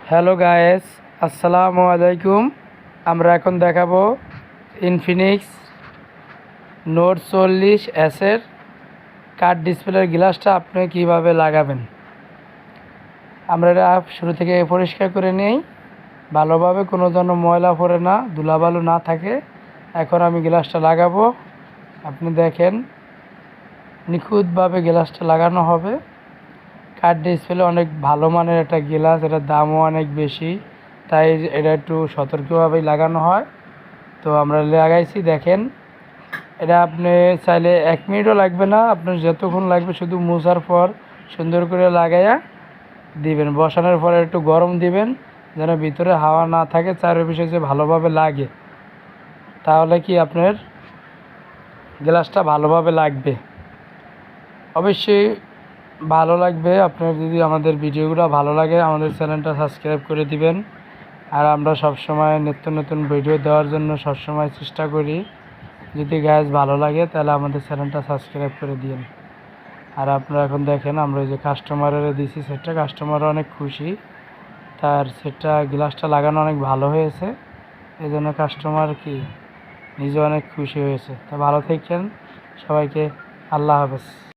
Hello guys, আসসালামু আলাইকুম। আমরা এখন দেখাবো ইনফিনিক্স নোট 40 এর কার্ড ডিসপ্লের গ্লাসটা আপনি কিভাবে লাগাবেন। আমরা এটা শুরু থেকে পরিষ্কার করে নিই ভালোভাবে, কোনো ধরনের ময়লা পড়ে না, ধুলাবালু না থাকে। এখন আমি গ্লাসটা লাগাবো। আপনি দেখেন নিখুঁতভাবে গ্লাসটা লাগানো হবে। কার্ড ডিসপ্লে অনেক ভালো মানের একটা গ্লাস, এটার দামও অনেক বেশি, তাই এটা একটু সতর্কভাবেই লাগানো হয়। তো আমরা লাগাইছি, দেখেন এটা আপনি চাইলে 1 মিনিটও লাগবে না, আপনার যতক্ষণ লাগবে শুধু মোছার পর সুন্দর করে লাগাইয়া দিবেন। বসানোর পরে একটু গরম দিবেন যেন ভিতরে হাওয়া না থাকে, চারিপাশে যে ভালোভাবে লাগে, তাহলে কি আপনার গ্লাসটা ভালোভাবে লাগবে। অবশ্যই ভালো লাগবে আপনার যদি আমাদের ভিডিওগুলো ভালো লাগে, আমাদের চ্যানেলটা সাবস্ক্রাইব করে দিবেন। আর আমরা সবসময় নিত্য নতুন ভিডিও দেওয়ার জন্য সবসময় চেষ্টা করি। যদি গ্যাস ভালো লাগে তাহলে আমাদের চ্যানেলটা সাবস্ক্রাইব করে দিন। আর আপনারা এখন দেখেন আমরা যে কাস্টমারের দিছি সেটটা, কাস্টমারও অনেক খুশি, তার সেটটা গ্লাসটা লাগানো অনেক ভালো হয়েছে, এই জন্য কাস্টমার কি নিজে অনেক খুশি হয়েছে। তো ভালো থাকেন সবাইকে, আল্লাহ হাফেজ।